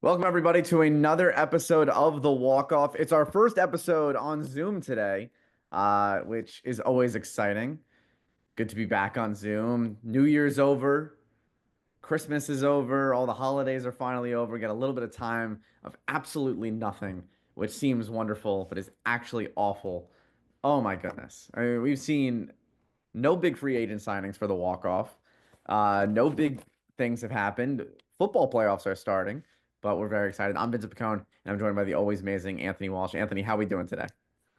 Welcome, everybody, to another episode of The Walkoff. It's our first episode on Zoom today, which is always exciting. Good to be back on Zoom. New Year's over, Christmas is over, all the holidays are finally over. We get a little bit of time of absolutely nothing, which seems wonderful, but is actually awful. Oh my goodness. I mean, we've seen no big free agent signings for the walk-off. No big things have happened. Football playoffs are starting, but we're very excited. I'm Vincent Picone, and I'm joined by the always amazing Anthony Walsh. Anthony, how are we doing today?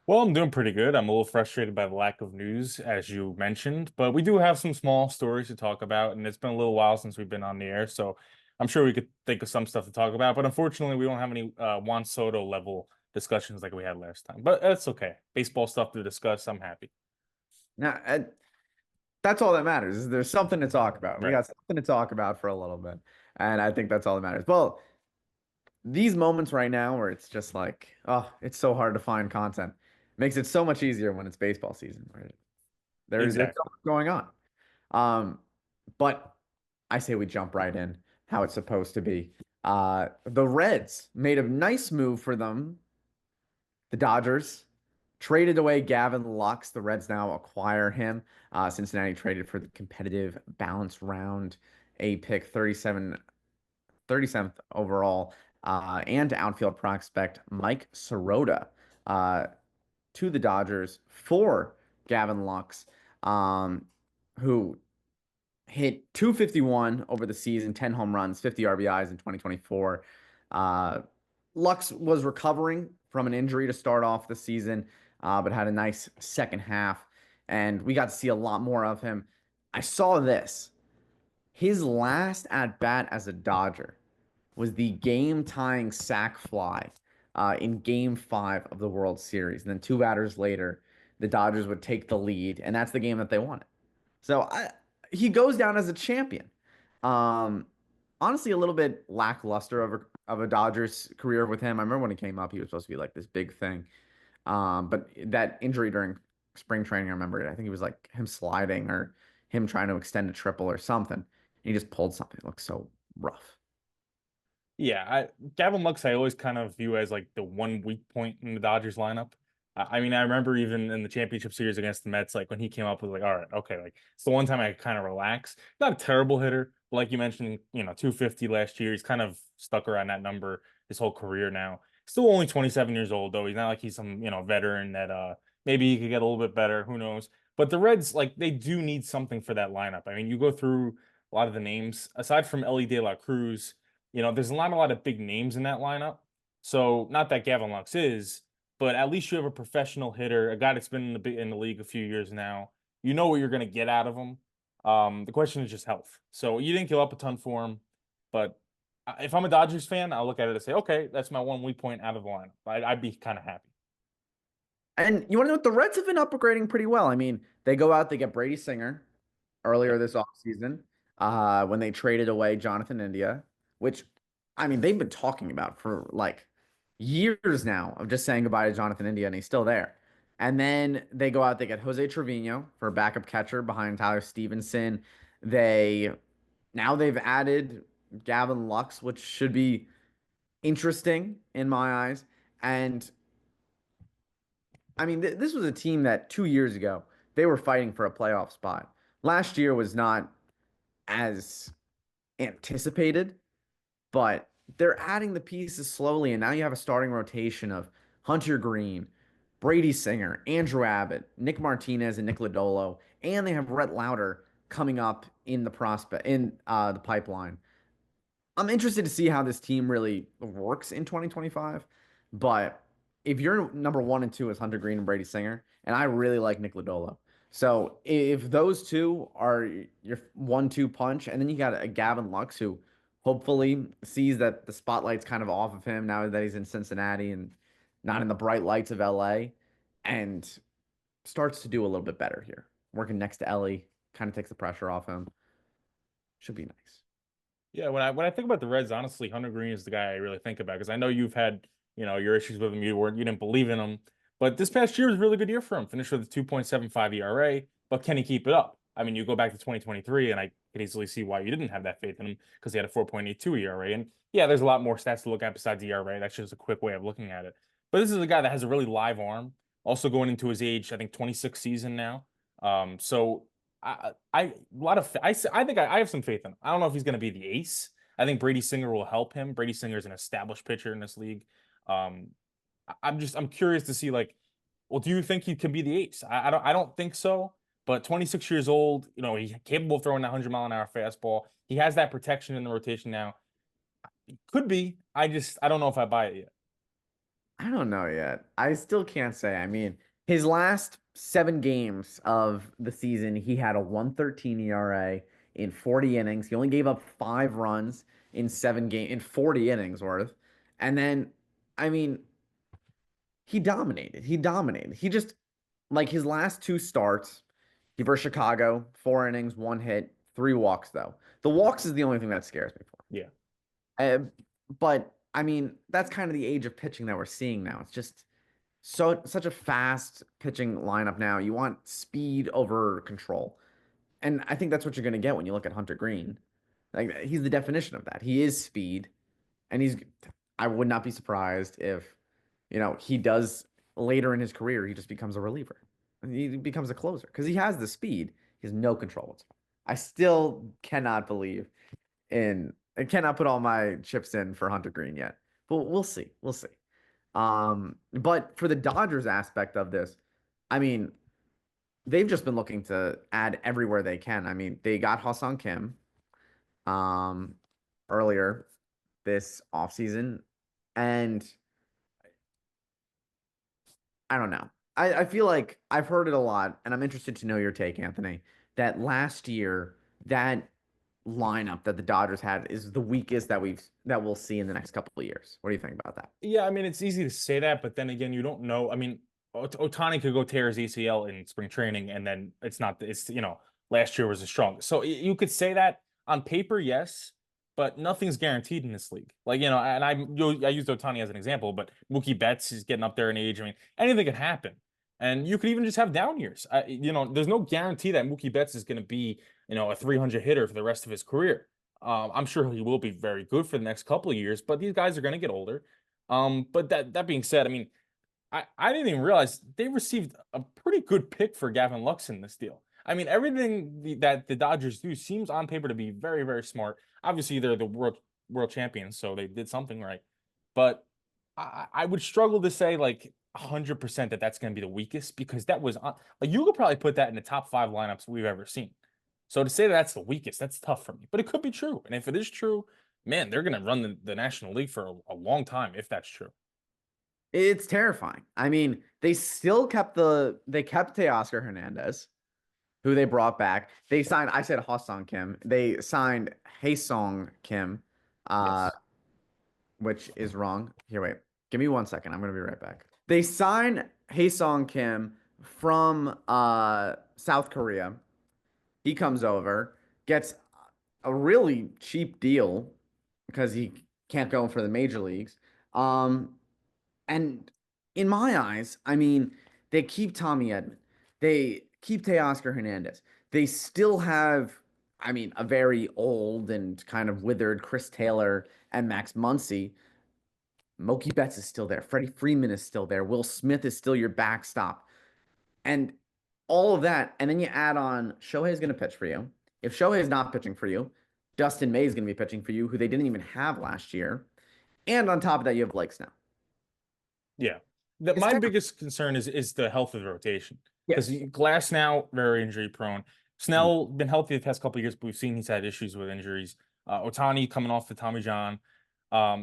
Well, I'm doing pretty good. I'm a little frustrated by the lack of news, as you mentioned, but we do have some small stories to talk about, and it's been a little while since we've been on the air, so I'm sure we could think of some stuff to talk about. But unfortunately, we don't have any Juan Soto level discussions like we had last time. But that's okay. Baseball stuff to discuss. I'm happy. Now, that's all that matters. Is there's something to talk about. We Right. got something to talk about for a little bit, and I think that's all that matters. Well, these moments right now where it's just like, oh, it's so hard to find content, makes it so much easier when it's baseball season, right? There's so Exactly. much going on. Um, but I say we jump right in how it's supposed to be. The Reds made a nice move for them. The Dodgers traded away Gavin Lux. The Reds now acquire him. Cincinnati traded for the competitive balance round, a pick 37th overall, and outfield prospect Mike Sirota uh, to the Dodgers for Gavin Lux, um, who hit 251 over the season, 10 home runs, 50 RBIs in 2024. Uh, Lux was recovering from an injury to start off the season, but had a nice second half, and we got to see a lot more of him. I saw this. His last at bat as a Dodger was the game tying sac fly in game 5 of the World Series. And then two batters later, the Dodgers would take the lead, and that's the game that they wanted. So he goes down as a champion. Um, Honestly, a little bit lackluster of a Dodgers career with him. I remember when he came up, he was supposed to be like this big thing. But that injury during spring training, I remember it. I think it was like him sliding or him trying to extend a triple or something. He just pulled something. It looked so rough. Yeah, Gavin Lux I always kind of view as like the one weak point in the Dodgers lineup. I mean, I remember even in the championship series against the Mets, like when he came up with like, all right, okay, like it's the one time I kind of relax. Not a terrible hitter, but like you mentioned, 250 last year. He's kind of stuck around that number his whole career now. Still only 27 years old though. He's not like he's some, veteran that maybe he could get a little bit better. Who knows? But the Reds, like, they do need something for that lineup. I mean, you go through a lot of the names aside from Ellie De La Cruz. There's not a lot of big names in that lineup. So not that Gavin Lux is, but at least you have a professional hitter, a guy that's been in the league a few years now. You know what you're going to get out of him. The question is just health. So you didn't give up a ton for him, but if I'm a Dodgers fan, I'll look at it and say, okay, that's my one weak point out of the lineup. I'd be kind of happy. And you want to know what the Reds have been upgrading pretty well. I mean, they go out, they get Brady Singer earlier Yep. this offseason when they traded away Jonathan India, which, I mean, they've been talking about for like years now of just saying goodbye to Jonathan India, and he's still there. And then they go out, they get Jose Trevino for a backup catcher behind Tyler Stevenson. They they've added Gavin Lux, which should be interesting in my eyes. And I mean, this was a team that 2 years ago they were fighting for a playoff spot. Last year was not as anticipated, but they're adding the pieces slowly, and now you have a starting rotation of Hunter Green, Brady Singer, Andrew Abbott, Nick Martinez, and Nick Lodolo, and they have Rhett Lauder coming up in the pipeline. I'm interested to see how this team really works in 2025. But if your number one and two is Hunter Green and Brady Singer, and I really like Nick Lodolo. So if those two are your 1-2 punch, and then you got a Gavin Lux who hopefully sees that the spotlight's kind of off of him now that he's in Cincinnati and not in the bright lights of LA, and starts to do a little bit better here. Working next to Ellie kind of takes the pressure off him. Should be nice. Yeah, when I think about the Reds, honestly, Hunter Green is the guy I really think about because I know you've had, your issues with him. You didn't believe in him. But this past year was a really good year for him. Finished with a 2.75 ERA, but can he keep it up? I mean, you go back to 2023, and I could easily see why you didn't have that faith in him because he had a 4.82 ERA. And yeah, there's a lot more stats to look at besides ERA. That's just a quick way of looking at it. But this is a guy that has a really live arm, also going into his age, I think 26 season now. So a lot of I think I have some faith in him. I don't know if he's going to be the ace. I think Brady Singer will help him. Brady Singer is an established pitcher in this league. Um, I'm curious to see like, well, do you think he could be the ace? I don't think so. But 26 years old, he's capable of throwing that 100-mile-an-hour fastball. He has that protection in the rotation now. Could be. I don't know if I buy it yet. I don't know yet. I still can't say. I mean, his last 7 games of the season, he had a 113 ERA in 40 innings. He only gave up 5 runs in 7 games in 40 innings worth. And then, I mean, he dominated. He dominated. He just like his last 2 starts, he versus Chicago, 4 innings, 1 hit, 3 walks though. The walks is the only thing that scares me for. Yeah. But I mean, that's kind of the age of pitching that we're seeing now. It's just such a fast pitching lineup now. You want speed over control. And I think that's what you're going to get when you look at Hunter Green. Like he's the definition of that. He is speed and I would not be surprised if, he does later in his career, he just becomes a reliever. And he becomes a closer because he has the speed. He has no control whatsoever. I still cannot believe I cannot put all my chips in for Hunter Green yet. But we'll see. We'll see. But for the Dodgers aspect of this, I mean, they've just been looking to add everywhere they can. I mean, they got Ha-Seong Kim um earlier this offseason, and I don't know. I feel like I've heard it a lot, and I'm interested to know your take, Anthony, that last year that lineup that the Dodgers had is the weakest that we'll see in the next couple of years. What do you think about that? Yeah, I mean, it's easy to say that, but then again, you don't know. I mean, Otani could go tear his ACL in spring training, and then last year was the strongest. So you could say that on paper, yes, but nothing's guaranteed in this league. Like, and I used Otani as an example, but Mookie Betts is getting up there in age. I mean, anything could happen. And you could even just have down years. There's no guarantee that Mookie Betts is going to be, a 300 hitter for the rest of his career. I'm sure he will be very good for the next couple of years, but these guys are going to get older. But that being said, I mean, I didn't even realize they received a pretty good pick for Gavin Lux in this deal. I mean, everything that the Dodgers do seems on paper to be very, very smart. Obviously, they're the world champions, so they did something right. But I would struggle to say like 100% that that's going to be the weakest because that was like you could probably put that in the top 5 lineups we've ever seen. So to say that that's the weakest, that's tough for me. But it could be true, and if it is true, man, they're going to run the National League for a long time if that's true. It's terrifying. I mean, they kept Teoscar Hernandez, who they brought back. They signed, I said Ha-Seong Kim. They signed Hae-Sung Kim, uh, Yes. which is wrong. Here, wait. Give me 1 second. I'm gonna be right back. They signed Hae-Sung Kim from South Korea. He comes over, gets a really cheap deal because he can't go for the major leagues. Um, And in my eyes, I mean, they keep Tommy Edman. They keep Teoscar Hernandez. They still have, I mean, a very old and kind of withered Chris Taylor and Max Muncy. Mookie Betts is still there. Freddie Freeman is still there. Will Smith is still your backstop. And all of that. And then you add on Shohei's going to pitch for you. If Shohei is not pitching for you, Dustin May is going to be pitching for you, who they didn't even have last year. And on top of that, you have Blake Snell. Yeah. It's My terrible. biggest concern is the health of the rotation because Yes. Glass now very injury prone. Mhm. Snell been healthy the past couple of years, but we've seen he's had issues with injuries. Otani coming off the Tommy John.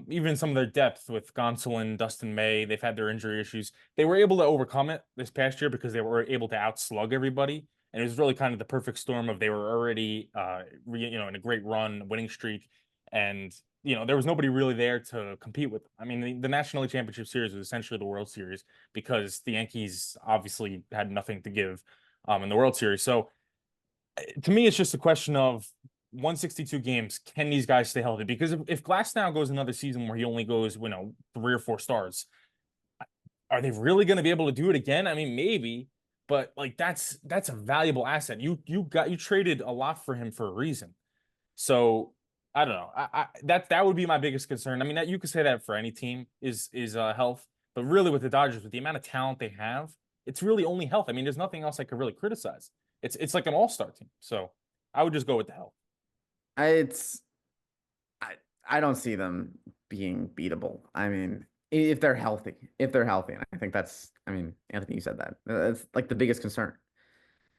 Even some of their depth with Gonsolin, Dustin May, they've had their injury issues. They were able to overcome it this past year because they were able to outslug everybody. And it was really kind of the perfect storm of they were already, in a great run, winning streak, and there was nobody really there to compete with. I mean, the National League Championship Series was essentially the World Series because the Yankees obviously had nothing to give, in the World Series. So to me, it's just a question of 162 games. Can these guys stay healthy? Because if Glass now goes another season where he only goes, 3 or 4 starts, are they really going to be able to do it again? I mean, maybe, but like that's a valuable asset. You traded a lot for him for a reason. So I don't know. That would be my biggest concern. I mean, that you could say that for any team is health, but really with the Dodgers, with the amount of talent they have, it's really only health. I mean, there's nothing else I could really criticize. It's like an all-star team. So I would just go with the health. It's I I don't see them being beatable. I mean, if they're healthy, and I think that's, I mean, Anthony, you said that. That's like the biggest concern.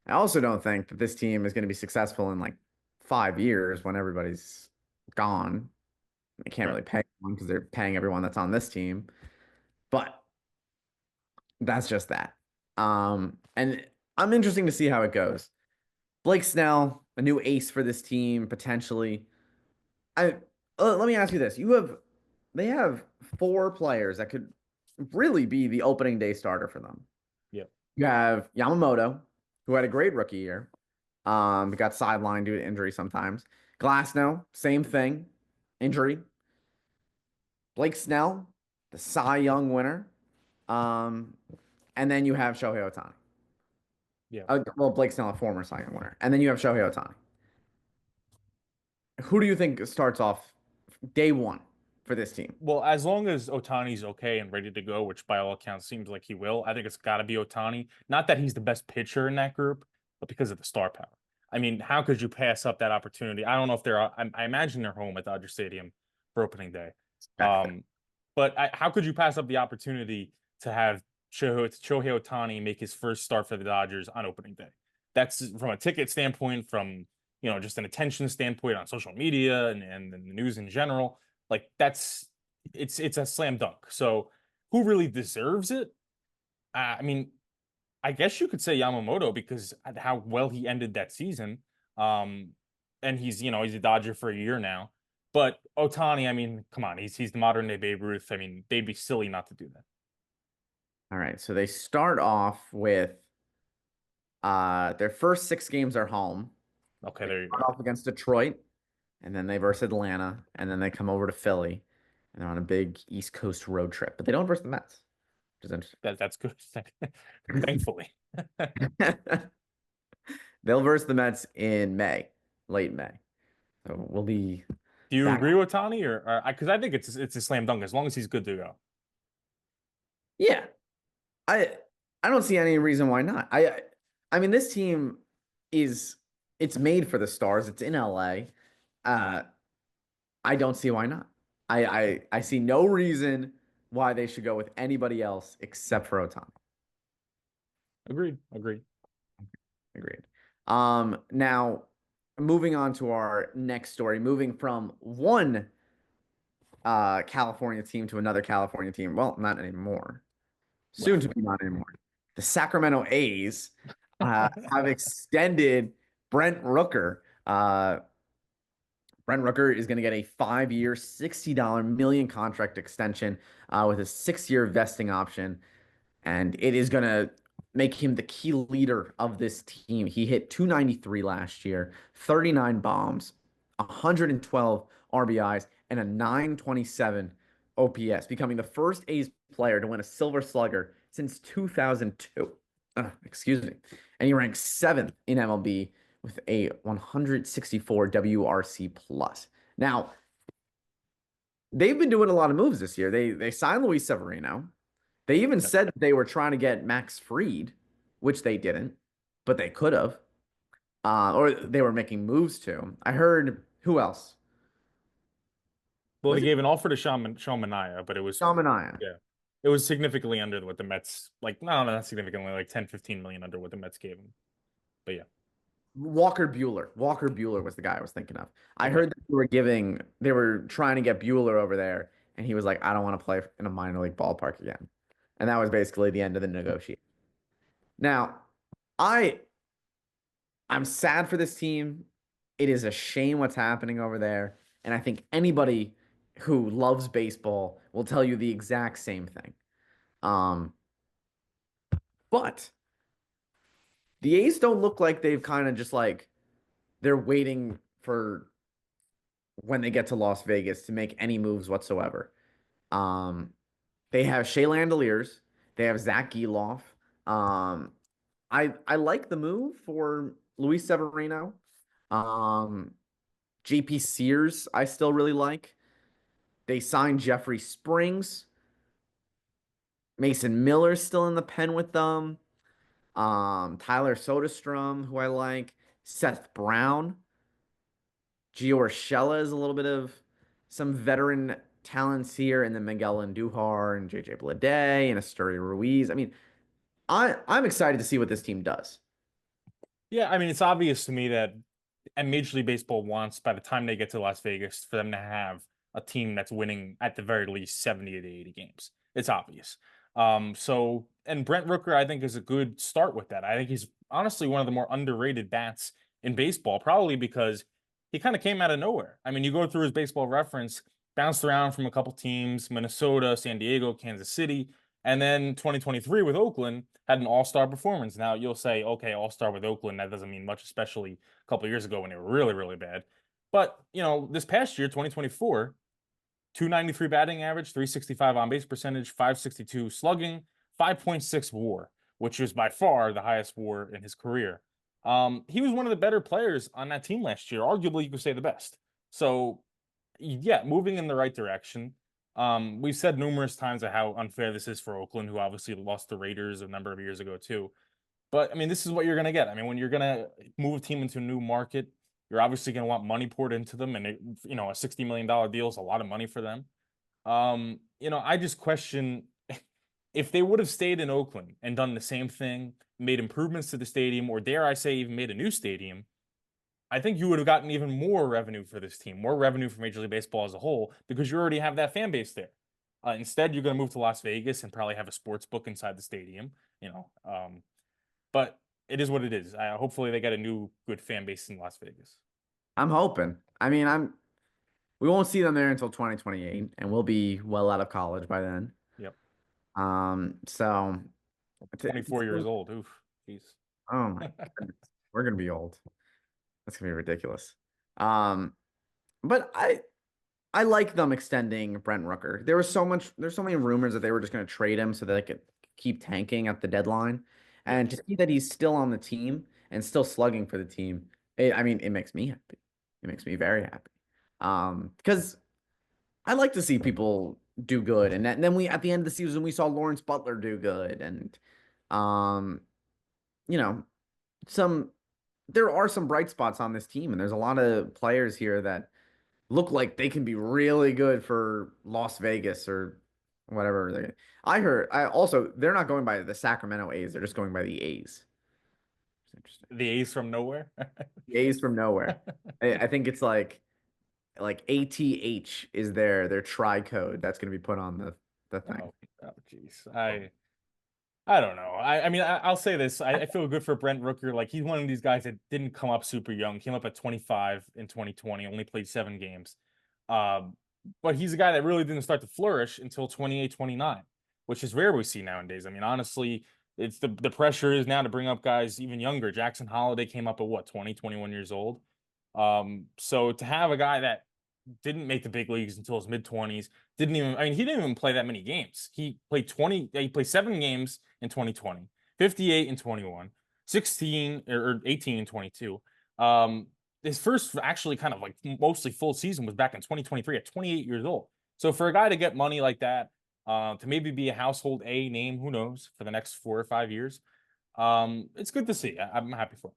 I also don't think that this team is going to be successful in like 5 years when everybody's gone. They can't Right. really pay them because they're paying everyone that's on this team. But that's just that. And I'm interesting to see how it goes. Blake Snell, a new ace for this team, potentially. I Let me ask you this: they have four players that could really be the opening day starter for them. Yeah. You have Yamamoto, who had a great rookie year. Got sidelined due to injury sometimes. Glasnow, same thing, injury. Blake Snell, the Cy Young winner. Um, and then you have Shohei Ohtani. Yeah. Well, Blake Snell, a former Cy Young winner. And then you have Shohei Ohtani. Who do you think starts off day one for this team? Well, as long as Otani's okay and ready to go, which by all accounts seems like he will, I think it's got to be Otani. Not that he's the best pitcher in that group, but because of the star power. I mean, how could you pass up that opportunity? I don't know if they're, I imagine they're home at Dodger Stadium for opening day. Back there. Um, but how could you pass up the opportunity to have Shohei Ohtani make his first start for the Dodgers on opening day? That's from a ticket standpoint, from just an attention standpoint on social media and the news in general. Like it's a slam dunk. So who really deserves it? I mean, I guess you could say Yamamoto because how well he ended that season. Um, and he's a Dodger for a year now. But Otani, I mean, come on, he's the modern day Babe Ruth. I mean, they'd be silly not to do that. All right. So they start off with their first six games are home. Okay, They there you start go. off against Detroit, and then they verse Atlanta, and then they come over to Philly, and they're on a big East Coast road trip. But they don't verse the Mets, which is That's good. Thankfully. interesting. They'll verse the Mets in May, late May. So we'll be Do you back. agree with Tani or because I think it's a slam dunk as long as he's good to go. Yeah, I I don't see any reason why not. I mean, this team is it's made for the stars. It's in LA. Uh, I don't see why not. I see no reason why they should go with anybody else except for Otani. Agreed. Agreed. Agreed. Now moving on to our next story, moving from one California team to another California team. Well, not anymore. Soon Well, to be not anymore. The Sacramento A's have extended Brent Rooker. Brent Rooker is going to get a 5 year, $60 million contract extension with a 6 year vesting option, and it is going to make him the key leader of this team. He hit 293 last year, 39 bombs, 112 RBIs, and a 927 OPS, becoming the first A's player to win a Silver Slugger since 2002. Excuse me. And he ranks seventh in MLB with a 164 WRC plus. Now, they've been doing a lot of moves this year. They signed Luis Severino. They even yeah. said that they were trying to get Max Fried, which they didn't, but they could have. Or they were making moves to. I heard who else? Well, they Was it gave an offer to Sean Manaea, but it was Shamanaya? yeah. It was significantly under what the Mets like no, not significantly like 10, 15 million under what the Mets gave him. But yeah. Walker Bueller. Walker Bueller was the guy I was thinking of. I Okay. heard that they were trying to get Bueller over there, and he was like, I don't want to play in a minor league ballpark again. And that was basically the end of the negotiation. Now, I I'm sad for this team. It is a shame what's happening over there. And I think anybody who loves baseball will tell you the exact same thing. Um, but the A's don't look like they've kind of just like they're waiting for when they get to Las Vegas to make any moves whatsoever. Um, they have Shea Landeliers, they have Zach Geloff, um, I like the move for Luis Severino. Um, JP Sears, I still really like. They signed Jeffrey Springs. Mason Miller's still in the pen with them. Tyler Soderstrom, who I like. Seth Brown. Gio Urshela is a little bit of some veteran talents here, and then Miguel Andujar and JJ Bleday and Asturi Ruiz. I mean, I'm excited to see what this team does. Yeah, I mean, it's obvious to me that and Major League Baseball wants, by the time they get to Las Vegas, for them to have a team that's winning at the very least 70 to 80 games. It's obvious. And Brent Rooker, I think, is a good start with that. I think he's honestly one of the more underrated bats in baseball, probably because he kind of came out of nowhere. I mean, you go through his baseball reference, bounced around from a couple teams, Minnesota, San Diego, Kansas City, and then 2023 with Oakland had an all-star performance. Now you'll say, okay, all-star with Oakland, that doesn't mean much, especially a couple of years ago when they were really, really bad. But, this past year, 2024, 293 batting average, 365 on base percentage, 562 slugging, 5.6 WAR, which is by far the highest WAR in his career. He was one of the better players on that team last year. Arguably, you could say the best. So, yeah, moving in the right direction. We've said numerous times of how unfair this is for Oakland, who obviously lost the Raiders a number of years ago too. But I mean, this is what you're going to get. I mean, when you're going to move a team into a new market, you're obviously going to want money poured into them, and a $60 million deal is a lot of money for them. I just question if they would have stayed in Oakland and done the same thing, made improvements to the stadium, or dare I say, even made a new stadium. I think you would have gotten even more revenue for this team, more revenue for Major League Baseball as a whole, because you already have that fan base there. Instead, you're going to move to Las Vegas and probably have a sports book inside the stadium. But it is what it is. Hopefully, they get a new good fan base in Las Vegas. I'm hoping. I mean, we won't see them there until 2028, and we'll be well out of college by then. Yep. So 24 years old. Oof. Jeez. oh my goodness, we're gonna be old. That's gonna be ridiculous. Um, but I like them extending Brent Rooker. There's so many rumors that they were just gonna trade him so that they could keep tanking at the deadline. Yeah. And to see that he's still on the team and still slugging for the team, I mean, it makes me happy. It makes me very happy. Because I like to see people do good, and then we at the end of the season we saw Lawrence Butler do good, and um, you know, some there are some bright spots on this team, and there's a lot of players here that look like they can be really good for Las Vegas or whatever. I heard. I also they're not going by the Sacramento A's; they're just going by the A's. It's interesting. The A's from nowhere. The A's from nowhere. I think it's like ATH is their tri code that's going to be put on the thing. Oh, jeez. I don't know. I mean, I'll say this. I feel good for Brent Rooker. Like, he's one of these guys that didn't come up super young. Came up at 25 in 2020, only played 7 games. Um, but he's a guy that really didn't start to flourish until 28, 29, which is rare we see nowadays. I mean, honestly, it's the pressure is now to bring up guys even younger. Jackson Holiday came up at what, 20, 21 years old. So to have a guy that didn't make the big leagues until his mid 20s. He didn't even play that many games. He played 7 games in 2020, 58 in 21, 16 or 18 in 22. His first actually kind of like mostly full season was back in 2023 at 28 years old. So for a guy to get money like that, to maybe be a household A name, who knows, for the next 4 or 5 years, it's good to see. I'm happy for him.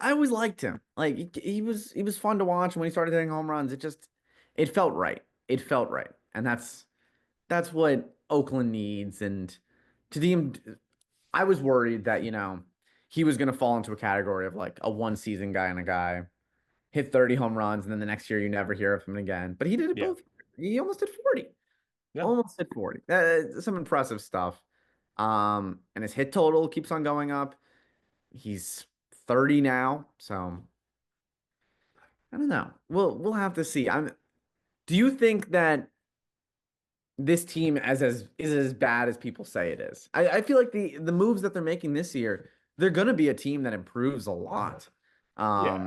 I always liked him. Like he was fun to watch. And when he started hitting home runs, it felt right. It felt right, and that's what Oakland needs. And to the I was worried that he was going to fall into a category of like a one season guy and a guy hit 30 home runs, and then the next year you never hear of him again. But he did it Yeah. both. He almost hit 40. Yeah. Almost hit 40. Some impressive stuff. And his hit total keeps on going up. He's 30 now, so I don't know. We'll have to see. Do you think that this team is as bad as people say it is? I feel like the moves that they're making this year, they're gonna be a team that improves a lot. Yeah.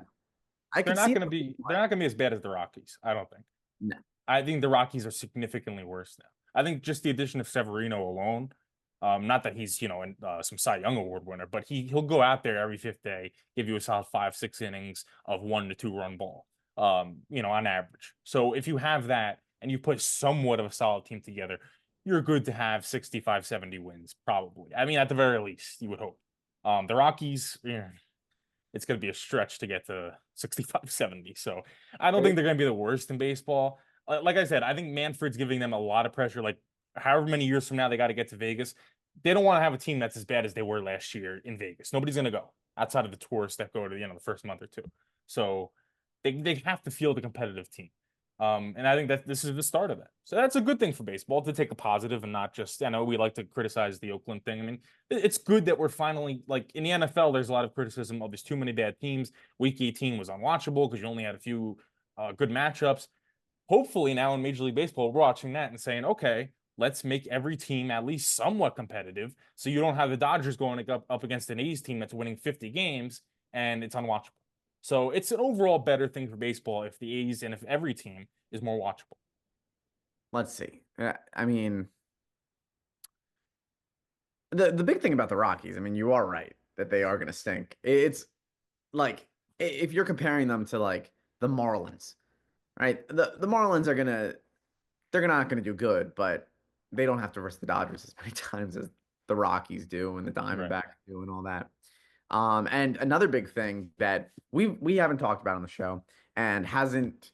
I could see it. They're not gonna be as bad as the Rockies, I don't think. No. I think the Rockies are significantly worse now. I think just the addition of Severino alone Not that he's, some Cy Young Award winner, but he'll go out there every fifth day, give you a solid 5, 6 innings of 1 to 2 run ball, on average. So if you have that and you put somewhat of a solid team together, you're good to have 65, 70 wins, probably. I mean, at the very least, you would hope. The Rockies, yeah, it's going to be a stretch to get to 65, 70. So I don't think they're going to be the worst in baseball. Like I said, I think Manfred's giving them a lot of pressure. Like, however many years from now they got to get to Vegas, they don't want to have a team that's as bad as they were last year in Vegas. Nobody's going to go outside of the tourists that go to the first month or two. So they have to field a competitive team. And I think that this is the start of that. So that's a good thing for baseball to take a positive and not just, I know we like to criticize the Oakland thing. I mean, it's good that we're finally, like in the NFL, there's a lot of criticism of there's too many bad teams. Week 18 was unwatchable because you only had a few good matchups. Hopefully now in Major League Baseball, we're watching that and saying, okay, let's make every team at least somewhat competitive. So you don't have the Dodgers going up against an A's team that's winning 50 games and it's unwatchable. So it's an overall better thing for baseball if the A's and if every team is more watchable. Let's see. I mean, the big thing about the Rockies, I mean, you are right that they are going to stink. It's like if you're comparing them to like the Marlins, right? The Marlins are gonna they're not gonna do good, but they don't have to versus the Dodgers as many times as the Rockies do and the Right. Diamondbacks do and all that. And another big thing that we haven't talked about on the show and hasn't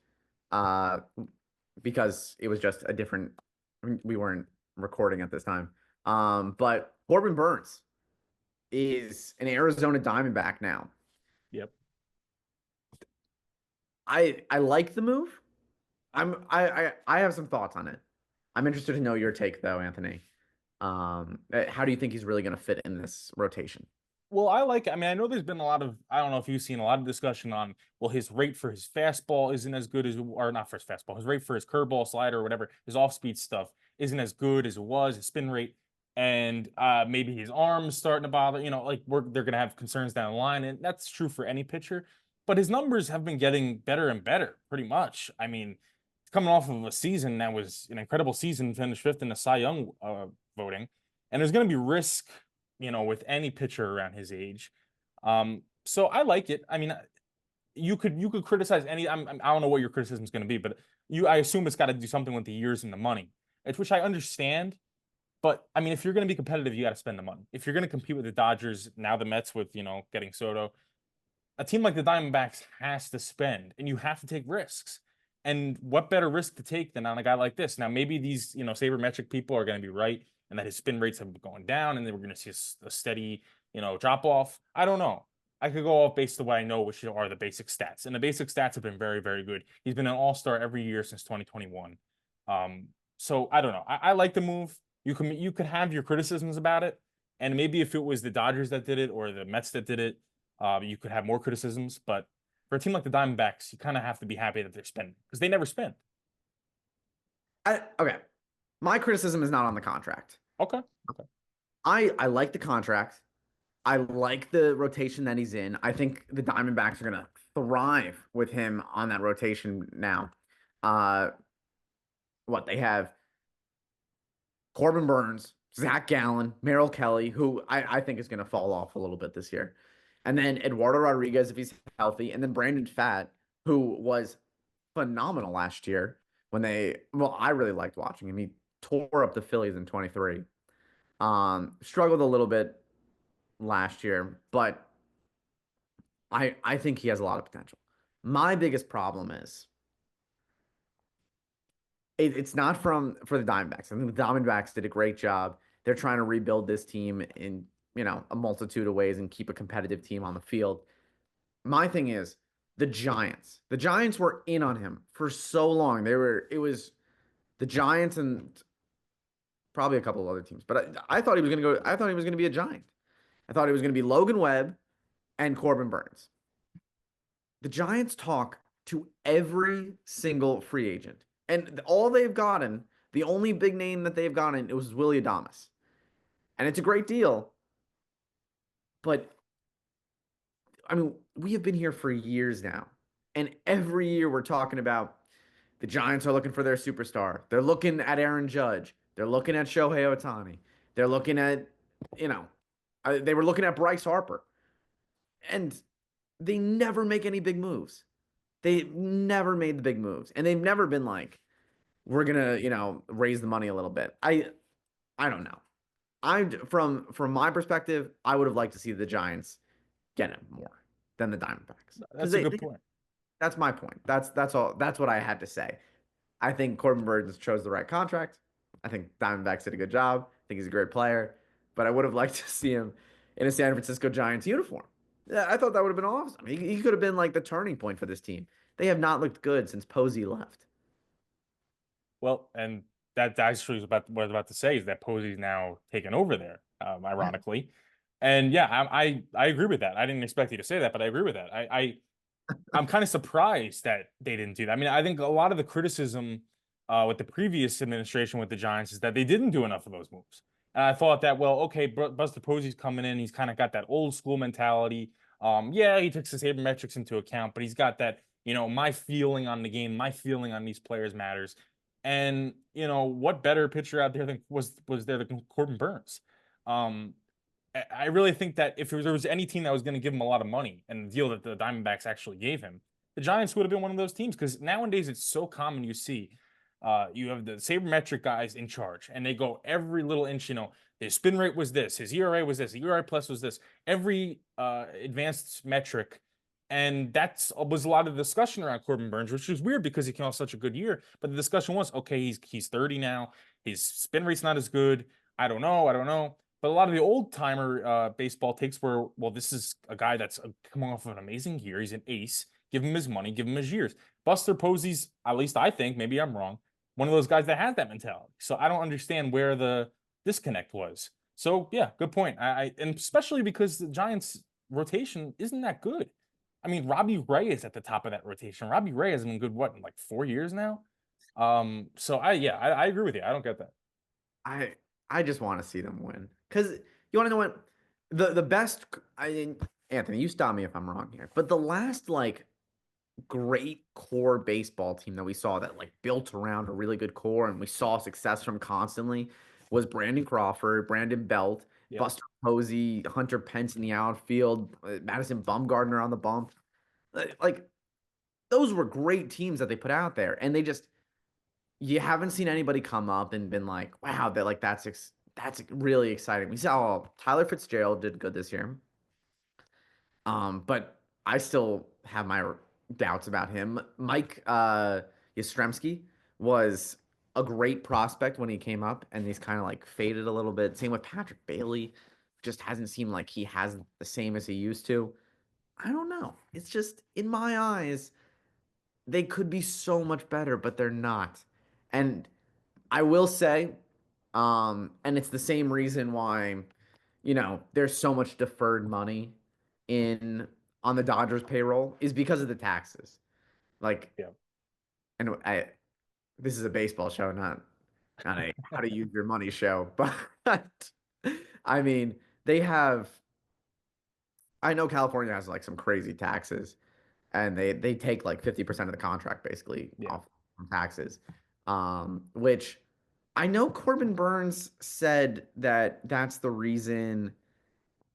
uh because it was just a different we weren't recording at this time. But Corbin Burns is an Arizona Diamondback now. Yep. I like the move. I have some thoughts on it. I'm interested to know your take though, Anthony. How do you think he's really going to fit in this rotation? Well, I mean, I know there's been a lot of, I don't know if you've seen a lot of discussion on, well, his rate for his fastball isn't as good as, or not for his fastball, his rate for his curveball, slider, or whatever, his off speed stuff isn't as good as it was, his spin rate. And maybe his arm's starting to bother, like they're going to have concerns down the line. And that's true for any pitcher. But his numbers have been getting better and better, pretty much. I mean, coming off of a season that was an incredible season, finished fifth in the Cy Young voting. And there's going to be risk with any pitcher around his age. So I like it. I mean, you could criticize any. I don't know what your criticism is going to be, but I assume it's got to do something with the years and the money, which I understand. But I mean, if you're going to be competitive, you got to spend the money. If you're going to compete with the Dodgers, now the Mets with getting Soto, a team like the Diamondbacks has to spend, and you have to take risks. And what better risk to take than on a guy like this? Now, maybe these, sabermetric people are going to be right, and that his spin rates have been going down, and then we're going to see a steady, drop off. I don't know. I could go off based on what I know, which are the basic stats, and the basic stats have been very, very good. He's been an all-star every year since 2021. So I don't know. I like the move. You could have your criticisms about it, and maybe if it was the Dodgers that did it or the Mets that did it, you could have more criticisms, but for a team like the Diamondbacks, you kind of have to be happy that they're spending because they never spend. Okay, my criticism is not on the contract. Okay. Okay. I like the contract. I like the rotation that he's in. I think the Diamondbacks are gonna thrive with him on that rotation now. Uh, what they have Corbin Burns, Zach Gallen, Merrill Kelly, who I think is gonna fall off a little bit this year, and then Eduardo Rodriguez if he's healthy, and then Brandon Fat, who was phenomenal last year when well, I really liked watching him. He tore up the Phillies in 23. Struggled a little bit last year, but I think he has a lot of potential. My biggest problem is it's not for the Diamondbacks. I think the Diamondbacks did a great job. They're trying to rebuild this team in a multitude of ways and keep a competitive team on the field. My thing is the Giants. The Giants were in on him for so long. It was the Giants and probably a couple of other teams, but I thought he was going to go. I thought he was going to be a Giant. I thought he was going to be Logan Webb and Corbin Burns. The Giants talk to every single free agent, and all they've gotten, the only big name that they've gotten, it was Willie Adames, and it's a great deal. But I mean, we have been here for years now, and every year we're talking about the Giants are looking for their superstar. They're looking at Aaron Judge. They're looking at Shohei Ohtani. They're looking at, you know, they were looking at Bryce Harper, and they never make any big moves. They never made the big moves, and they've never been like, we're gonna, raise the money a little bit. I don't know. I from my perspective, I would have liked to see the Giants get him more than the Diamondbacks because That's a good point. that's my point. That's all. That's what I had to say. I think Corbin Burns chose the right contract. I think Diamondbacks did a good job. I think he's a great player, but I would have liked to see him in a San Francisco Giants uniform. Yeah, I thought that would have been awesome. He could have been like the turning point for this team. They have not looked good since Posey left. Well, and that actually was about what I was about to say is that Posey's now taken over there, Yeah. ironically. And yeah, I agree with that. I didn't expect you to say that, but I agree with that. I'm kind of surprised that they didn't do that. I mean, I think a lot of the criticism with the previous administration with the Giants is that they didn't do enough of those moves. And I thought that, well, okay, Buster Posey's coming in. He's kind of got that old school mentality. Yeah, he takes his sabermetrics into account, but he's got that, my feeling on the game, my feeling on these players matters. And what better pitcher out there than was there than Corbin Burns? Um, I really think that if there was any team that was going to give him a lot of money and the deal that the Diamondbacks actually gave him, the Giants would have been one of those teams because nowadays it's so common you see you have the sabermetric guys in charge and they go every little inch, his spin rate was this, his ERA was this, the ERA plus was this, every advanced metric. And that was a lot of the discussion around Corbin Burns, which is weird because he came off such a good year. But the discussion was, okay, he's 30 now. His spin rate's not as good. I don't know. I don't know. But a lot of the old timer baseball takes were, well, this is a guy that's coming off of an amazing year. He's an ace. Give him his money. Give him his years. Buster Posey's, at least I think, maybe I'm wrong, one of those guys that has that mentality. So I don't understand where the disconnect was. So yeah, good point. And especially because the Giants' rotation isn't that good. I mean, Robbie Ray is at the top of that rotation. Robbie Ray has been good, what, in like 4 years now? So I agree with you. I don't get that. I I just want to see them win because you want to know what the best. Anthony, you stop me if I'm wrong here, but the last like great core baseball team that we saw that like built around a really good core and we saw success from constantly was Brandon Crawford, Brandon Belt, Yep. Buster Posey, Hunter Pence in the outfield, Madison Bumgarner on the bump. Like those were great teams that they put out there, and they just you haven't seen anybody come up and been like, wow, that like that's really exciting. We saw Tyler Fitzgerald did good this year. But I still have my doubts about him. Mike Yastrzemski was a great prospect when he came up, and he's kind of like faded a little bit. Same with Patrick Bailey, just hasn't seemed like he has the same as he used to. I don't know. It's just in my eyes, they could be so much better, but they're not. And I will say, and it's the same reason why, there's so much deferred money in on the Dodgers payroll is because of the taxes. Like, Yeah. and this is a baseball show, not a how to use your money show, but I mean, they have. I know California has like some crazy taxes, and they take like 50% of the contract basically Yeah. off from taxes. Which I know Corbin Burns said that that's the reason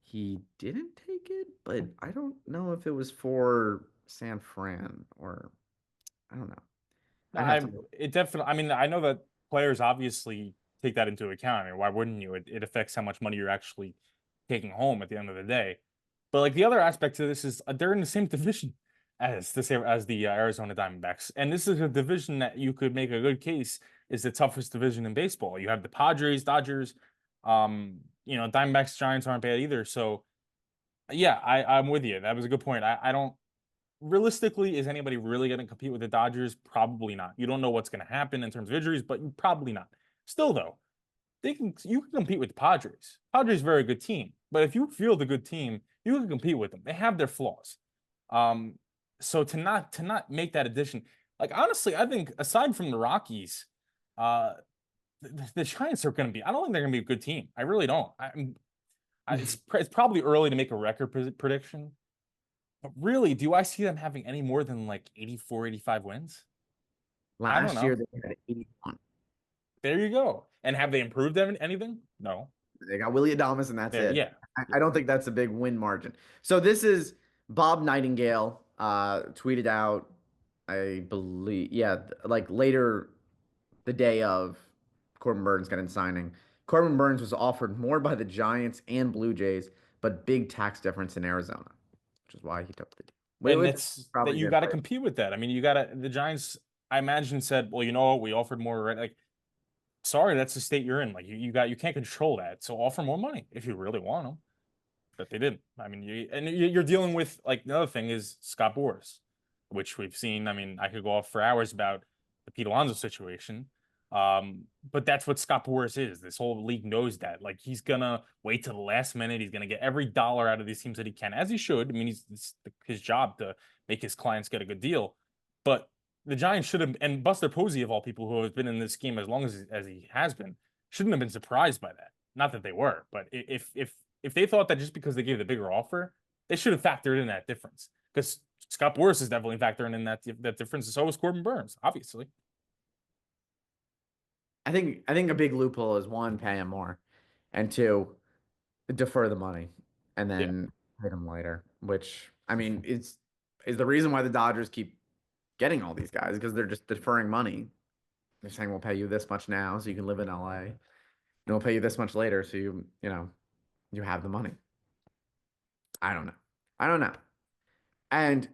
he didn't take it, but I don't know if it was for San Fran or I don't know. I'd have I to look. it definitely. I mean, I know that players obviously take that into account. I mean, why wouldn't you? It affects how much money you're actually taking home at the end of the day. But like the other aspect to this is they're in the same division as the Arizona Diamondbacks, and this is a division that you could make a good case is the toughest division in baseball. You have the Padres, Dodgers, Diamondbacks, Giants aren't bad either. So yeah, I'm with you. That was a good point. I don't realistically, is anybody really going to compete with the Dodgers? Probably not. You don't know what's going to happen in terms of injuries, but probably not. Still, though, you can compete with the Padres. Padres are a very good team, but if you field a good team, you can compete with them. They have their flaws. Um, so to not make that addition, like honestly, I think aside from the Rockies, uh, the Giants are going to be. I don't think they're going to be a good team. I really don't. It's probably early to make a record prediction. But really, do I see them having any more than like 84, 85 wins? I don't Last year know. they had 81. There you go. And have they improved anything? No. They got Willie Adames, and that's it. Yeah. I don't think that's a big win margin. So this is Bob Nightingale tweeted out, I believe, yeah, like later the day of Corbin Burns getting signing. Corbin Burns was offered more by the Giants and Blue Jays, but big tax difference in Arizona, which is why he took the deal. And Which it's that probably you good got to for you. compete with that. I mean, you got to the Giants. I imagine said, well, you know what, we offered more, right? Like, sorry, that's the state you're in. Like, you can't control that. So offer more money if you really want them. But they didn't. I mean, you're dealing with like another thing is Scott Boras, which we've seen. I mean, I could go off for hours about the Pete Alonso situation. But that's what Scott Boras is. This whole league knows that. Like he's gonna wait to the last minute. He's gonna get every dollar out of these teams that he can, as he should. I mean, it's his job to make his clients get a good deal. But the Giants should have, and Buster Posey of all people who have been in this game as long as he has been, shouldn't have been surprised by that. Not that they were, but if they thought that just because they gave the bigger offer, they should have factored in that difference. Because Scott Boras is definitely factoring in that difference, and so was Corbin Burns, obviously. I think a big loophole is one, pay him more, and two, defer the money and Yeah. then hit him later. Which I mean is the reason why the Dodgers keep getting all these guys because they're just deferring money. They're saying we'll pay you this much now so you can live in LA, and we'll pay you this much later so you have the money. I don't know. I don't know. And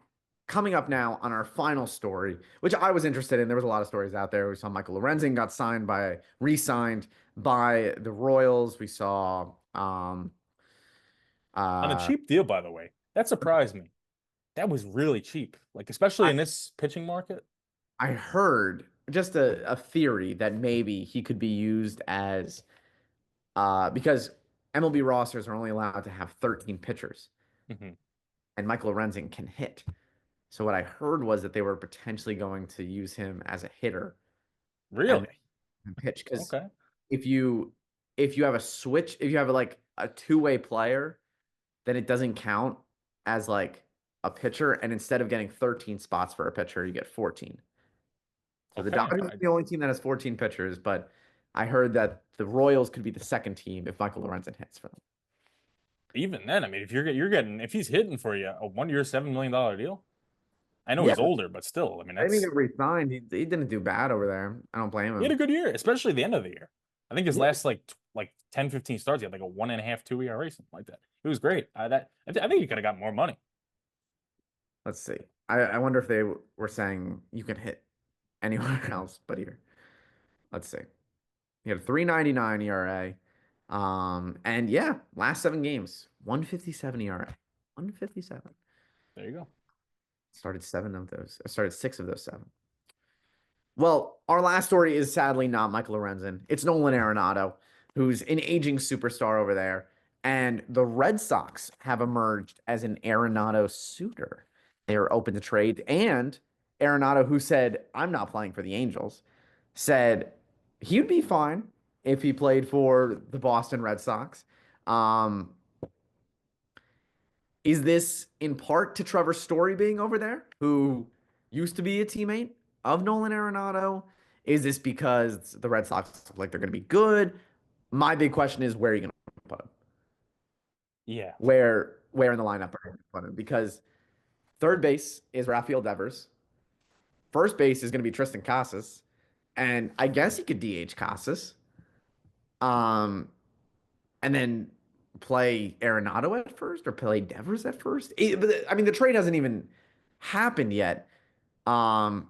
coming up now on our final story, which I was interested in, there was a lot of stories out there. We saw Michael Lorenzen got re-signed by the Royals. We saw On a uh cheap deal, by the way. That surprised me. That was really cheap. Like, especially I, in this pitching market. I heard just a theory that maybe he could be used as because MLB rosters are only allowed to have 13 pitchers, Hmm. and Michael Lorenzen can hit. So what I heard was that they were potentially going to use him as a hitter and Really? then pitch because Okay. if you if you have a switch, if you have like a two-way player, then it doesn't count as like a pitcher, and instead of getting 13 spots for a pitcher, you get 14. So the Okay. Dodgers are the only team that has 14 pitchers, but I heard that the Royals could be the second team if Michael Lorenzen hits for them. Even then, I mean, if you're getting if he's hitting for you a 1 year, $7 million deal, I know Yeah, he's older, but still, I mean, I didn't that's get re-signed. He didn't do bad over there. I don't blame he had a him. good year, especially the end of the year. I think his Yeah. last like 10, 15 starts, he had like a 1.5, 2 ERA, something like that. It was great. I think he could have got more money. Let's see. I wonder if they were saying you can hit anywhere else but here. Let's see. He had a 3.99 ERA. And yeah, last 7 games, 157 ERA. 157. There you go. Started 6 of those 7. Well, our last story is sadly not Michael Lorenzen. It's Nolan Arenado, who's an aging superstar over there. And the Red Sox have emerged as an Arenado suitor. They are open to trade. And Arenado, who said, I'm not playing for the Angels, said he'd be fine if he played for the Boston Red Sox. Um, is this in part to Trevor Story being over there, who used to be a teammate of Nolan Arenado? Is this because the Red Sox look like they're going to be good? My big question is where are you going to put him? Yeah. Where in the lineup are you going to put him? Because third base is Rafael Devers. First base is going to be Tristan Casas, and I guess he could DH Casas. Um, and then play Arenado at first or play Devers at first. I mean, the trade hasn't even happened yet. Um,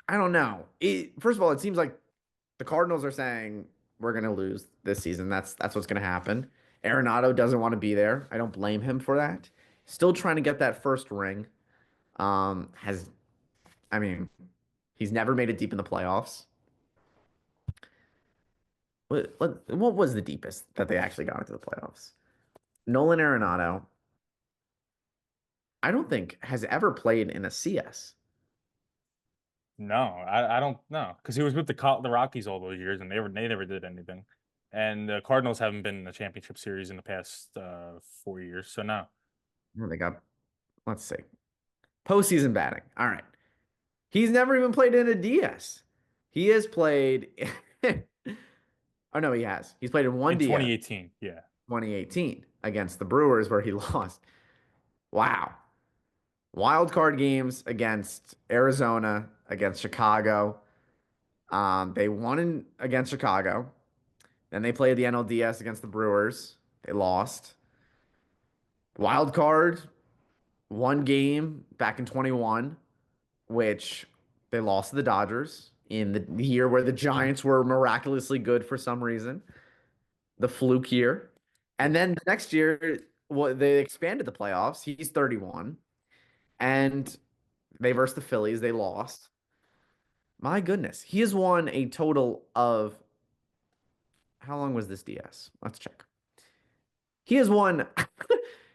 I don't know. First of all, it seems like the Cardinals are saying we're going to lose this season. That's what's going to happen. Arenado doesn't want to be there. I don't blame him for that. Still trying to get that first ring. Has I mean, he's never made it deep in the playoffs. What was the deepest that they actually got into the playoffs? Nolan Arenado, I don't think has ever played in a CS. No, I don't know because he was with the Rockies all those years and they never did anything. And the Cardinals haven't been in the championship series in the past 4 years. So no. They got, let's see, postseason batting. All right. He's never even played in a DS. He has played. All Oh no, he has. He's played in one in DS, 2018. Yeah. 2018 against the Brewers where he lost. Wow. Wild card games against Arizona, against Chicago. They won against Chicago. Then they played the NLDS against the Brewers. They lost. Wild card, one game back in 21, which they lost to the Dodgers in the year where the Giants were miraculously good for some reason, the fluke year. And Yeah. then the next year, well, they expanded the playoffs. He's 31, and they versed the Phillies. They lost. My goodness, he has won a total of how long was this DS? Let's check. He has won.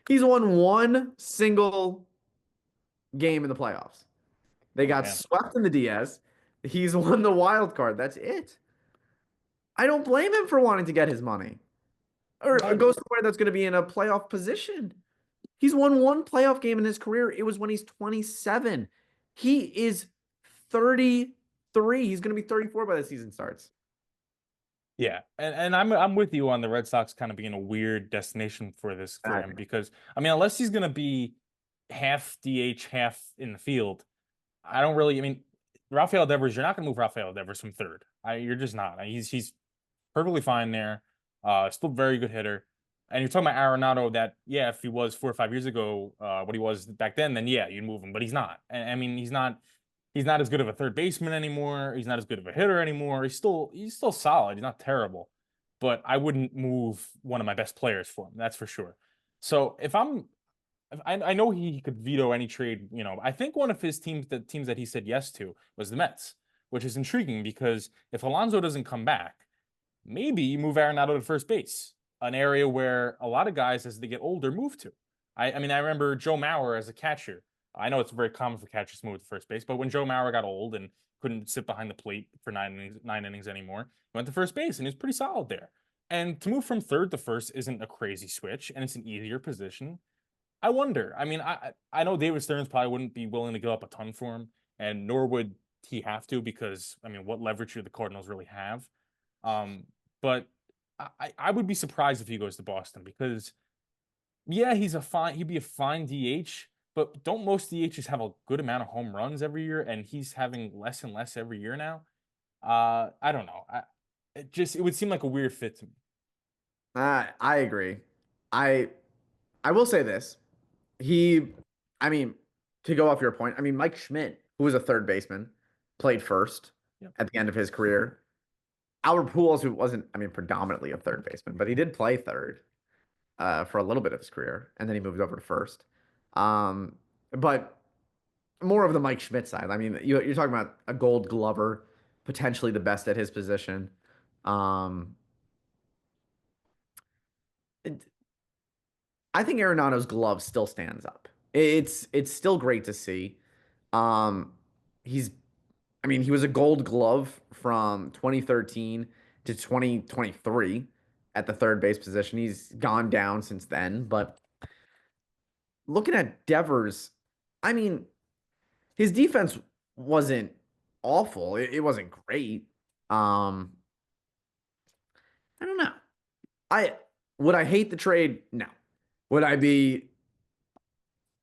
He's won one single game in the playoffs. They Oh got man. swept in the DS. He's won the wild card. That's it. I don't blame him for wanting to get his money or No, go somewhere that's going to be in a playoff position. He's won one playoff game in his career. It was when he's 27. He is 33. He's going to be 34 by the season starts. yeah, and I'm with you on the Red Sox kind of being a weird destination for this for him Exactly. because I mean, unless he's gonna be half DH, half in the field, I don't really. I mean, Rafael Devers, you're not gonna move Rafael Devers from third. You're just not. He's perfectly fine there. Still very good hitter. And you're talking about Arenado that, yeah, if he was 4 or 5 years ago, what he was back then yeah, you'd move him. But he's not. And I mean, he's not as good of a third baseman anymore. He's not as good of a hitter anymore. He's still solid. He's not terrible. But I wouldn't move one of my best players for him, that's for sure. So I know he could veto any trade, I think one of his teams that he said yes to was the Mets, which is intriguing because if Alonso doesn't come back, maybe you move Arenado to first base, an area where a lot of guys, as they get older, move to. I mean, I remember Joe Mauer as a catcher. I know it's very common for catchers to move to first base, but when Joe Mauer got old and couldn't sit behind the plate for nine innings anymore, he went to first base and he was pretty solid there. And to move from third to first isn't a crazy switch, and it's an easier position. I wonder. I mean, I know David Stearns probably wouldn't be willing to give up a ton for him, and nor would he have to because I mean, what leverage do the Cardinals really have? Um, but I would be surprised if he goes to Boston because yeah, he'd be a fine DH, but don't most DHs have a good amount of home runs every year, and he's having less and less every year now? I don't know. It would seem like a weird fit to me. I agree. I I will say this. He, I mean, to go off your point, I mean, Mike Schmidt, who was a third baseman, played first Yeah. at the end of his career. Albert Pujols, who wasn't, I mean, predominantly a third baseman, but he did play third for a little bit of his career, and then he moved over to first. But more of the Mike Schmidt side. I mean, you're talking about a Gold Glover, potentially the best at his position. Um, it- I think Arenado's glove still stands up. It's still great to see. Um, he's I mean, he was a Gold Glove from 2013 to 2023 at the third base position. He's gone down since then, but looking at Devers, I mean, his defense wasn't awful. It wasn't great. Um, I don't know. I would I hate the trade? No. Would I be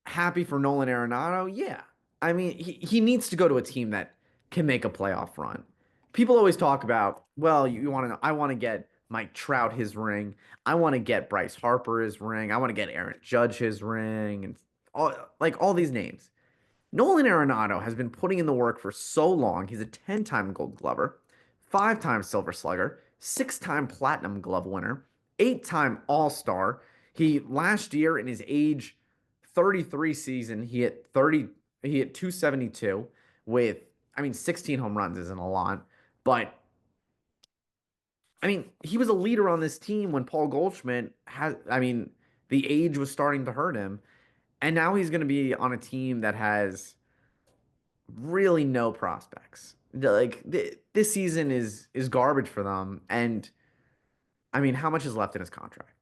happy for Nolan Arenado? Yeah. I mean, he needs to go to a team that can make a playoff run. People always talk about, well, you want to know, I want to get Mike Trout his ring. I want to get Bryce Harper his ring. I want to get Aaron Judge his ring and all these names. Nolan Arenado has been putting in the work for so long. He's a 10-time Gold Glover, 5-time Silver Slugger, 6-time Platinum Glove winner, 8-time All-Star. He last year in his age 33 season, he hit 272 with I mean 16 home runs isn't a lot, but I mean, he was a leader on this team when Paul Goldschmidt has I mean, the age was starting to hurt him, and now he's going to be on a team that has really no prospects. This season is garbage for them. And I mean, how much is left in his contract?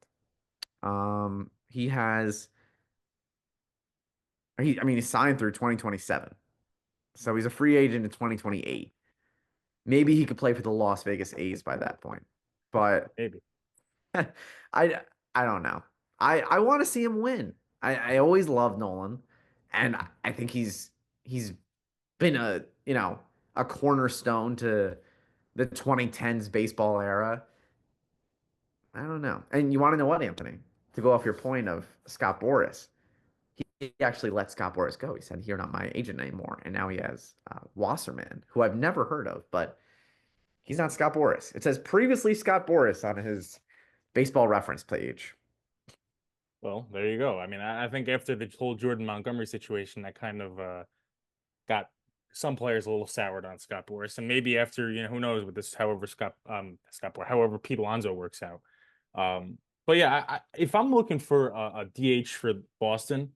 He has he I mean, he's signed through 2027. So he's a free agent in 2028. Maybe he could play for the Las Vegas A's by that point. but Maybe. I I don't know. I want to see him win. I always love Nolan, and I think he's been a cornerstone to the 2010s baseball era. I don't know. And you want to know what, Anthony? To go off your point of Scott Boras, he actually let Scott Boras go. He said, "You're not my agent anymore." And now he has Wasserman, who I've never heard of, but he's not Scott Boras. It says previously Scott Boras on his baseball reference page. Well, there you go. I mean, I think after the whole Jordan Montgomery situation, that kind of got some players a little soured on Scott Boras, and maybe after who knows with this, however Scott Boras, however Pete Alonso works out. But yeah, if I'm looking for a DH for Boston,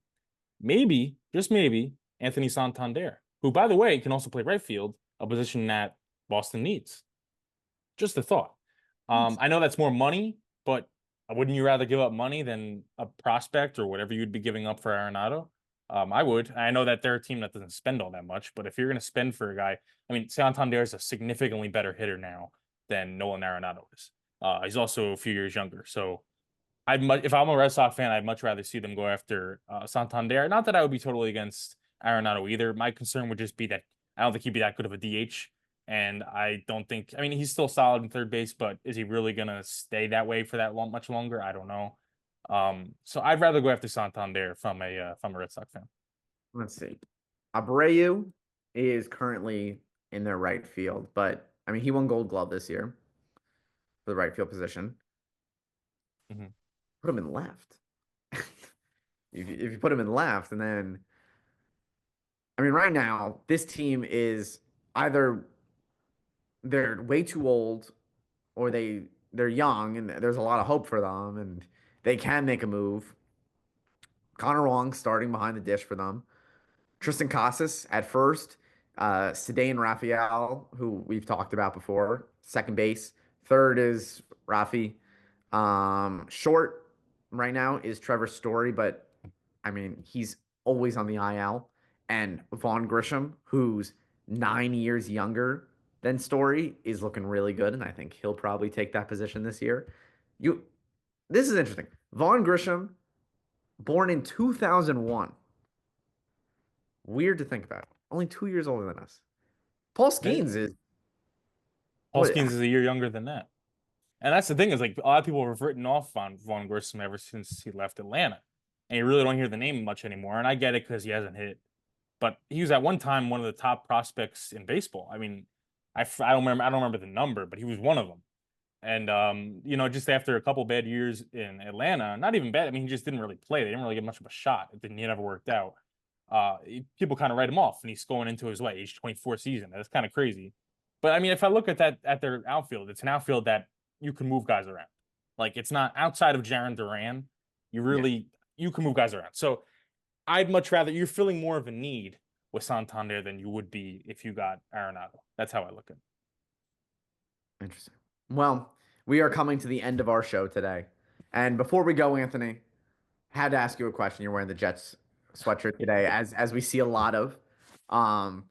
maybe just maybe Anthony Santander, who by the way can also play right field, a position that Boston needs. Just a thought. I know that's more money, but wouldn't you rather give up money than a prospect or whatever you'd be giving up for Arenado? I would. I know that they're a team that doesn't spend all that much, but if you're going to spend for a guy, I mean, Santander is a significantly better hitter now than Nolan Arenado is. He's also a few years younger, so if I'm a Red Sox fan, I'd much rather see them go after Santander. Not that I would be totally against Arenado either. My concern would just be that I don't think he'd be that good of a DH. And I don't think, I mean, he's still solid in third base, but is he really going to stay that way for that much longer? I don't know. So I'd rather go after Santander from a Red Sox fan. Let's see. Abreu is currently in their right field, but I mean, he won Gold Glove this year for the right field position. Mhm. Put him in left. If you put him in left, and then I mean, right now this team is either they're way too old or they're young, and there's a lot of hope for them, and they can make a move. Connor Wong starting behind the dish for them. Tristan Casas at first, Cedane Raphael, who we've talked about before, second base. Third is Rafi. Short right now is Trevor Story, but I mean, he's always on the IL. And Vaughn Grisham, who's 9 years younger than Story, is looking really good, and I think he'll probably take that position this year. You, this is interesting. Vaughn Grisham, born in 2001. Weird to think about. Only 2 years older than us. Paul Yeah. Skeens is Paul what? Skeens is a year younger than that. And that's the thing is like a lot of people have written off on Vaughn Grissom ever since he left Atlanta. And you really don't hear the name much anymore. And I get it because he hasn't hit. But he was at one time one of the top prospects in baseball. I mean, I don't remember the number, but he was one of them. And just after a couple bad years in Atlanta, not even bad. I mean, he just didn't really play. They didn't really get much of a shot. It didn't. He never worked out. People kind of write him off, and he's going into his age 24 season. That's kind of crazy. But I mean, if I look at that at their outfield, it's an outfield that you can move guys around. Like it's not outside of Jaron Duran. Yeah, You can move guys around. So I'd much rather you're filling more of a need with Santander than you would be if you got Arenado. That's how I look at it. interesting. Well, we are coming to the end of our show today. And before we go, Anthony, had to ask you a question. You're wearing the Jets sweatshirt today, as we see a lot of um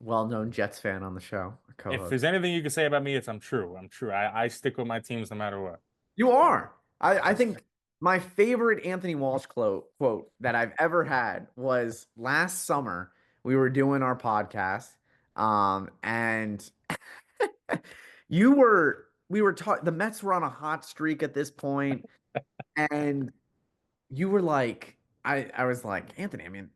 well-known Jets fan on the show, a If co-host. there's anything you can say about me, it's I'm true. I'm true. I stick with my teams no matter what. You are. I think my favorite Anthony Walsh quote that I've ever had was last summer. We were doing our podcast, and we were talking. The Mets were on a hot streak at this point, and you were like, I was like, Anthony, I mean,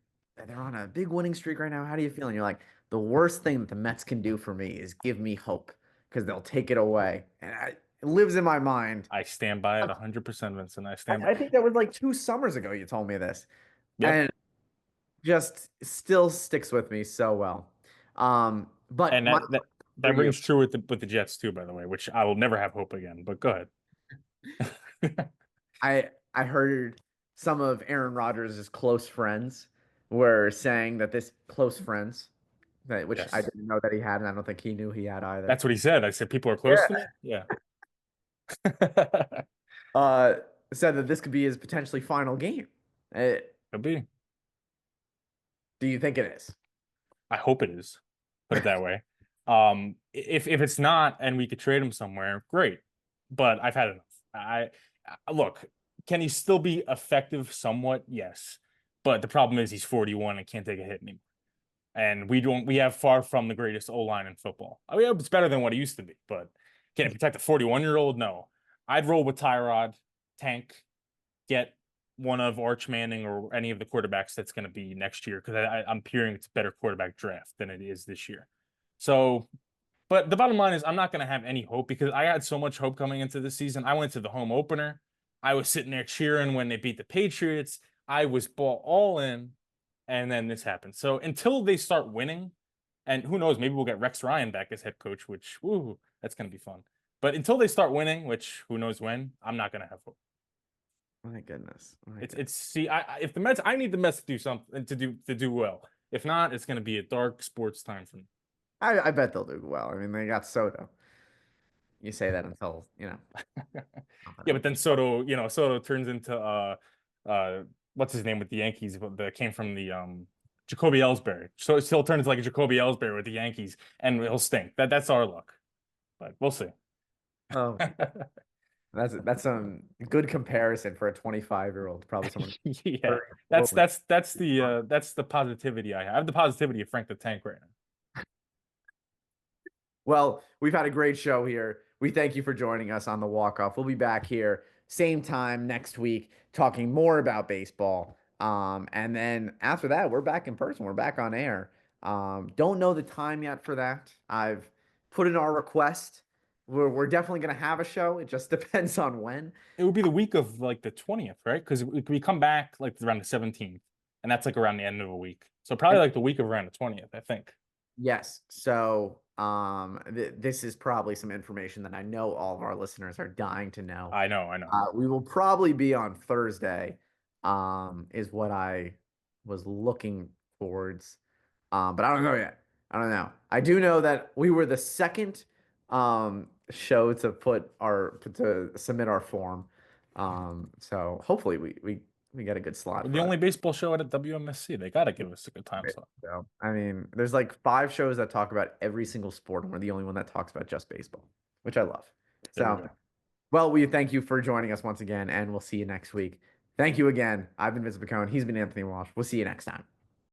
they're on a big winning streak right now. How do you feel? And you're like, the worst thing that the Mets can do for me is give me hope because they'll take it away, and it lives in my mind. I stand by it 100%, Vincent. I I, stand by. I think that was like 2 summers ago you told me this, Yep. and just still sticks with me so well. But And my for that you, rings true with the Jets too, by the way, which I will never have hope again. But go ahead. I heard some of Aaron Rodgers' close friends were saying that this close friends, which I Yes. didn't know that he had, and I don't think he knew he had either. That's what he said. I said people are close to Yeah. me. Yeah. Uh, said that this could be his potentially final game. Uh, Could be. do you think it is? I hope it is. Put it that way. If it's not and we could trade him somewhere, great. but I've had enough. Look, can he still be effective somewhat? Yes. But the problem is he's 41 and can't take a hit anymore. And we have far from the greatest O line in football. I mean, it's better than what it used to be, but can it protect a 41-year-old? No. I'd roll with Tyrod, tank, get one of Arch Manning or any of the quarterbacks that's going to be next year because I'm hearing it's a better quarterback draft than it is this year. So, but the bottom line is I'm not going to have any hope because I had so much hope coming into this season. I went to the home opener. I was sitting there cheering when they beat the Patriots. I was ball all in, and then this happened. So until they start winning, and who knows, maybe we'll get Rex Ryan back as head coach, which woo, that's going to be fun. But until they start winning, which who knows when, I'm not going to have hope. My goodness. My It's goodness. see, if the Mets, I need the Mets to do something to do well. If not, it's going to be a dark sports time for me. I bet they'll do well. I mean, they got Soto. You say that until, something Yeah, but then happens. Soto turns into uh what's his name with the Yankees that came from the Jacoby Ellsbury. So it still turns like a Jacoby Ellsbury with the Yankees and he'll stink. That's our luck. But we'll see. Oh, that's some good comparison for a 25-year-old, probably someone Yeah. 34 with. That's the positivity I have. I have the positivity of Frank the Tank right now. Well, we've had a great show here. We thank you for joining us on the walk-off. We'll be back here same time next week talking more about baseball. And then after that, we're back in person. We're back on air. Don't know the time yet for that. I've put in our request. We're definitely going to have a show. It just depends on when. It would be the week of like the 20th, right? Because we come back like around the 17th, and that's like around the end of a week. So probably And like the week of around the 20th, I think. yes. So, this is probably some information that I know all of our listeners are dying to know. I know, I know. We will probably be on Thursday, is what I was looking towards. But I don't know yet. I don't know. I do know that we were the second show to submit our form. So hopefully we get a good slot We're the for only that. baseball show at WMSC. They got to give us a good time Right. slot. So, I mean, there's like 5 shows that talk about every single sport, and we're the only one that talks about just baseball, which I love. There we So, go. well, we thank you for joining us once again, and we'll see you next week. Thank you again. I've been Vincent Picone. He's been Anthony Walsh. We'll see you next time.